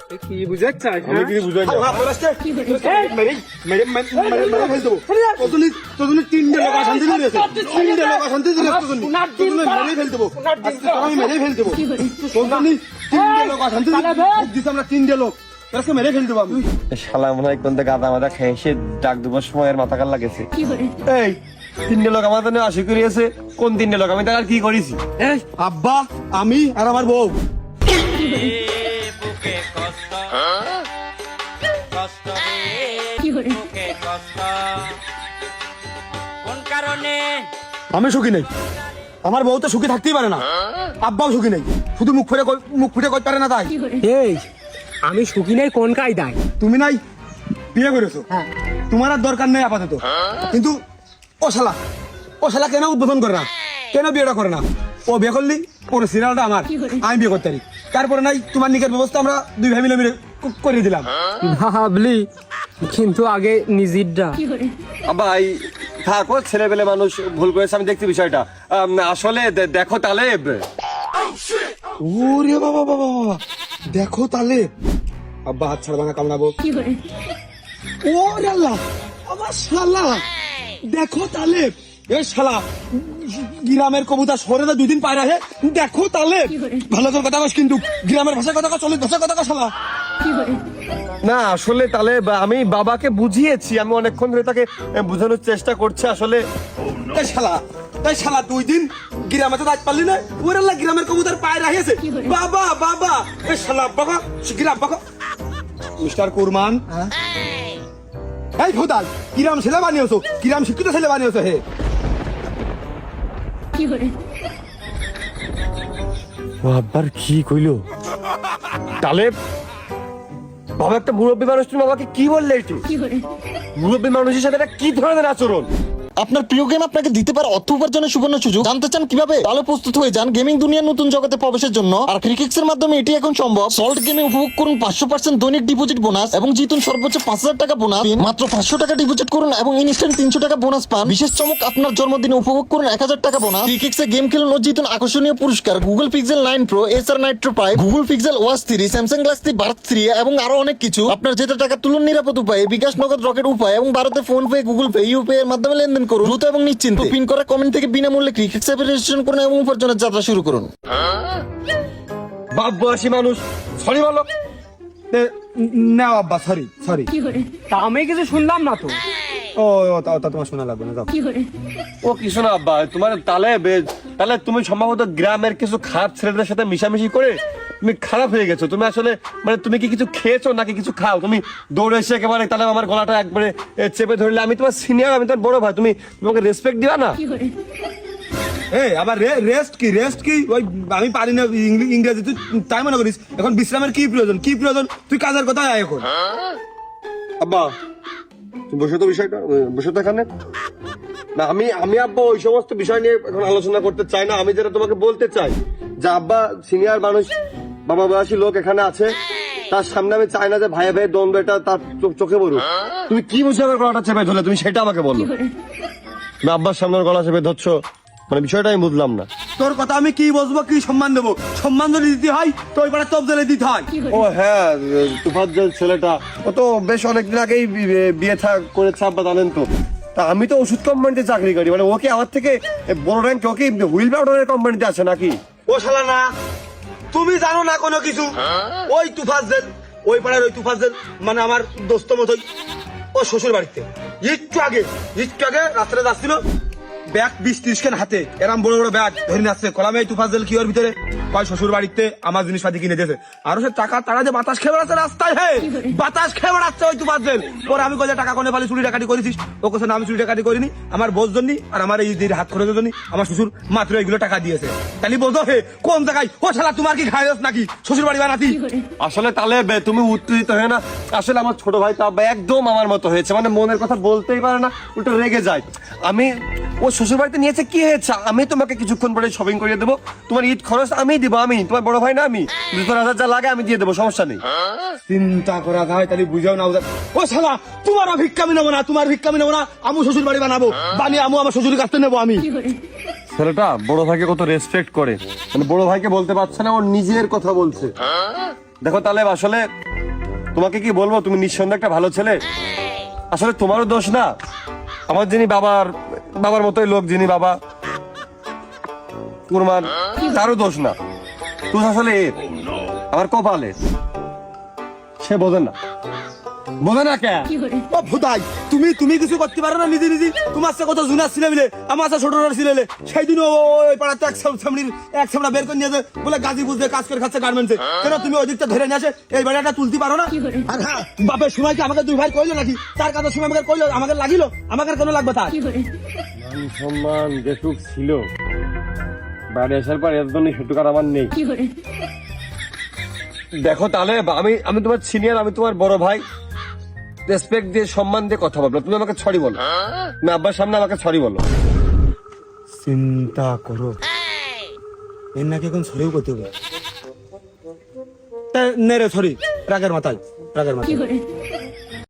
কি বুঝাচ্ছ? আমি কি বুঝাই না মেরে মেরে মেরে মেরে ফেল দেবো তোদের তিনটে লোক শান্তি দিলে তিনটে লোক শান্তি দিলে তোদের মেরে ফেল দেবো আমি মেরে ফেল দেবো তোদের তিনটে লোক শান্তি দিতে আমরা তিনটে লোক তাকে মেরে ফেল দেবো আমি। শালা মনে হয় কোন গাদা মাদা খেয়ে এসে ডাক দেবার সময় এর মাথা কাল লাগেছে। এই তিনটে লোক আমার জন্য আশি করিয়েছে, কোন তিনটে লোক? আমি তার আর কি করেছি? আব্বা, আমি আর আমার বউ। কোন কারণে? আমি সুখী নেই, আমার বউ তো সুখী থাকতেই পারে না, আব্বাও সুখী নেই, শুধু মুখ ফুটে করতে পারে না তাই। এই আমি সুখী নেই কোন কায়দায়? তুমি নাই বিয়ে করেছো, তোমার আর দরকার নেই আপাতত, কিন্তু ও শালা কেন উদ্বোধন করে না, কেন বিয়েটা করে না? ও বিয়ে করলি পুরো সিরিয়ালটা আমার, আমি বিয়ে করতে পারি। তারপরে নাই তোমার নিকের ব্যবস্থা আমরা দুই ভাই মিলে করে দিলাম। ভাবলি, কিন্তু আগে নিজেরটা। ভাই থাকো, ছেলেবেলে মানুষ ভুল করেছে, আমি দেখছি বিষয়টা। আসলে দেখো তালেব, ওরে বাবা বাবা বাবা, দেখো তালেব, আব্বা হাত ছাড়বা না, কামড়াবো। ওরে আল্লাহ, আমার শালা, দেখো তালেব, এ শালা গ্রামের কবুতর শহরে দুই দিন পায়রা হে, দেখো তালেব, ভালো করে কথা কস, কিন্তু গ্রামের ভাষায় কথা কস, চলে ভাষায় কথা কস শালা। না আসলে তালেব আমি বাবাকে বুঝিয়েছি, আমি অনেকক্ষণ ধরে তাকে বোঝানোর চেষ্টা করছি। আসলে এই শালা 2 দিন গ্রামে তো দাঁত পারলি না, ওরে আল্লাহ গ্রামের কবুতর পায়রা হেছে, বাবা বাবা, এই শালা বাবা গ্রাম বাবা। মিস্টার কুরমান, এই ভোদাল, কিরাম ছেলে বানিয়েছো, কিরাম শিক্ষিত ছেলে বানিয়েছো হে। ও আব্বার কি কইলো? তালেব বাবা একটা মুরব্বী মানুষ, তুমি বাবাকে কি বললে? এটি মুরব্বী মানুষের সাথে এটা কি ধরনের আচরণ? আপনার প্রিয় গেম আপনাকে দিতে পারে অর্থ উপার্জনের সুবর্ণ সুযোগ। জানতে চান কিভাবে? তাহলে প্রস্তুত হয়ে যান গেমিং দুনিয়ার নতুন জগতে প্রবেশের জন্য। আর ক্রিকেক্স এর মাধ্যমে এটি এখন সম্ভব। সল্ট গেমে উপভোগ করুন 500% দৈনিক ডিপোজিট বোনাস এবং জিতুন সর্বোচ্চ 5000 টাকা বোনাস। মাত্র 500 টাকা ডিপোজিট করুন এবং ইনস্ট্যান্ট 300 টাকা বোনাস পান। বিশেষ চমক, আপনার জন্মদিনে উপভোগ করুন 1000 টাকা বোনাস। ক্রিকেক্স এ গেম খেলুন ও জিতুন আকর্ষণীয় পুরস্কার, গুগল পিক্সেল 9 প্রো, এসার Nitro 5, Google pixel watch 3, Samsung Galaxy bird 3 এবং আরো অনেক কিছু। আপনার জেতা টাকা তুলুন নিরাপদ উপায়ে, বিকাশ, নগদ, রকেট উপায় এবং ভারতে phone pay, Google pay, UPI এর মাধ্যমে লেনদেন করুন দ্রুত এবং নিশ্চিন্তে। পিন করা কমেন্ট থেকে বিনামূল্যে ক্রিকেক্স অ্যাপে রেজিস্ট্রেশন করুন এবং উপার্জনের যাত্রা শুরু করুন। বাপ বয়সী মানুষ, সরি বলো। না আব্বা, সরি। তা আমি কিছু শুনলাম না তো। ও তা তোমার শোনা লাগবে না, যাও। ও কিছু না আব্বা, তোমার তাহলে তুমি সম্ভবত গ্রামের কিছু খারাপ ছেলেদের সাথে মিশামিশি করে তুমি খারাপ হয়ে গেছো। তুমি আসলে মানে তুমি কি কিছু খেয়েছো নাকি কিছু খাও? তুমি দৌড়ে এসে একেবারে তাহলে আমার গলাটা একবারে চেপে ধরলে। আমি তোমার সিনিয়র, আমি তোমার বড় ভাই, তুমি তোমাকে রেসপেক্ট দিবা না? এই আবার রেস্ট কি ওই আমি পারি না ইংরেজি, তুই তাই মনে করিস? এখন বিশ্রামের কি প্রয়োজন তুই কাজের কথা আয় এখন। আব্বা তুমি বসে তো, বিষয়টা বসে তো এখানে। না আমি আব্বা ওই সমস্ত বিষয় নিয়ে এখন আলোচনা করতে চাই না। আমি যেটা তোমাকে বলতে চাই যে আব্বা সিনিয়র মানুষ, বাবা বয়সী লোক এখানে আছে, তার সামনে আমি চাই না যে ভাই ভাই দ্বন্দ্ব এটা তার চোখে পড়ুক। তুমি কি বুঝে আমার গলাটা চেপে ধরলে, তুমি সেটা আমাকে বলো। তুমি আব্বার সামনে গলা চেপে ধরছো, মানে বিষয়টা আমি বুঝলাম না। তোর কথা আমি কি বুঝবো, কি সম্মান দেবো? সম্মান যদি দিতে হয় তো ওই পাড়া তবজেলে দিতে হয়। ও হ্যাঁ, তুফাজ্জল ছেলেটা ও তো বেশ অনেকদিন আগেই বিয়ে করেছে আব্বা, জানেন তো। তা আমি তো ওষুধ কোম্পানিতে চাকরি করি, মানে ওকে আমার থেকে বড় র্যাঙ্ক, ওকে হুইল পাউডারের কোম্পানিতে আছে নাকি? ও শালা না, তুমি জানো না কোনো কিছু। ওই তুফাজ্জল, ওই পাড়ার ওই তুফাজ্জল মানে আমার দোস্ত মতোই, ও শ্বশুর বাড়িতে একটু আগে রাস্তাটা যাচ্ছিল, ব্যাগ 20-30 খান হাতে, এরম বড় বড় ব্যাগ ধরে আসছে। কলামে এই তুফাজ্জল কি ওর ভিতরে কয় শ্বশুর বাড়িতে আমার জিনিসপাতি কিনে দিয়েছে, আর সে টাকা যে বাতাস খেয়ে বেড়াচ্ছে রাস্তায়, হে বাতাস খেয়ে বেড়াচ্ছে ওই তুফাজ্জল। পরে আমি কয়ে টাকা কোনে পালি, চুরি ডাকাতি করেছিস? ও কোথাও আমি চুরি ডাকাতি করিনি, আমার বোঝ জন্য আর আমার এই হাত খরচের জন্য আমার শ্বশুর মাত্র এগুলো টাকা দিয়েছে। তাহলে বোঝো হে কোন জায়গায়। ও শালা তোমার কি খায়স নাকি শ্বশুর বাড়ি বানাতি? আসলে তাহলে তুমি উত্তেজিত হয়ে না, আসলে আমার ছোট ভাই তো আব্বা একদম আমার মতো হয়েছে, মানে মনের কথা বলতেই পারে না, উল্টো রেগে যায়। আমি ও শ্বশুর বাড়িতে নিয়েছে, কি হয়েছে? আমি তোমাকে কিছুক্ষণ পরে শপিং করিয়ে দেবো, তোমার ঈদ খরচ আমি দিব, আমি তোমার বড় ভাই না, আমি 2000 যা লাগে আমি দিয়ে দেবো, সমস্যা নেই। চিন্তা করা যায়, তাহলে বুঝাও না। ও শালা তোমার ভিক্ষামি নেবো না, আমি শ্বশুর বাড়ি বানাবো, বানিয়ে আমি আমার শ্বশুরের কাছ থেকে নেবো আমি। ছেলেটা বড় ভাইকে কত রেসপেক্ট করে, মানে বড় ভাইকে বলতে পারছে না, ওর নিজের কথা বলছে। দেখো তাহলে আসলে তোমাকে কি বলবো, তুমি নিঃসন্দেহে একটা ভালো ছেলে। আসলে তোমারও দোষ না, আমার যিনি বাবার মতোই লোক, যিনি বাবা কুরমান, তারও দোষ না। দোষ আসলে এর, আমার কপালের। সে বোঝে না, বোঝে না কে। ও ভুদাই, তুমি কিছু করতে পারো না নিজে নিজে? তোমার সাথে কত জুনার ছিলে বলে, আমার সাথে ছোট ছিলে, সেই দিন ওই পাড়াতে এক সামড়া বের করে নিয়েছে বলে গাজী বুঝতে কাজ করে খাচ্ছে গার্মেন্টসে। কেন তুমি ওই দিকটা ধরে নিয়ে আসে এই বাড়িটা তুলতে পারো না? আর হ্যাঁ, বাপের সময় কি আমাকে দুই ভাই কইলো নাকি? তার কাজের সময় আমাকে কইলো, আমাকে লাগিলো, আমাকে কেন লাগবে তার? মান সম্মান যেটুক ছিল বাড়ি আসার পর এর জন্য সেটুক আর আমার নেই। দেখো তাহলে আমি তোমার সিনিয়র, আমি তোমার বড় ভাই, রেসপেক্ট দিয়ে সম্মান দিয়ে কথা বলবো। তুমি আমাকে সরি বলো, তুমি আব্বার সামনে আমাকে সরি বলো। চিন্তা করো, এর নাকি এখন সরিও করতে হবে। নে রে সরি, রাগের মাথায়।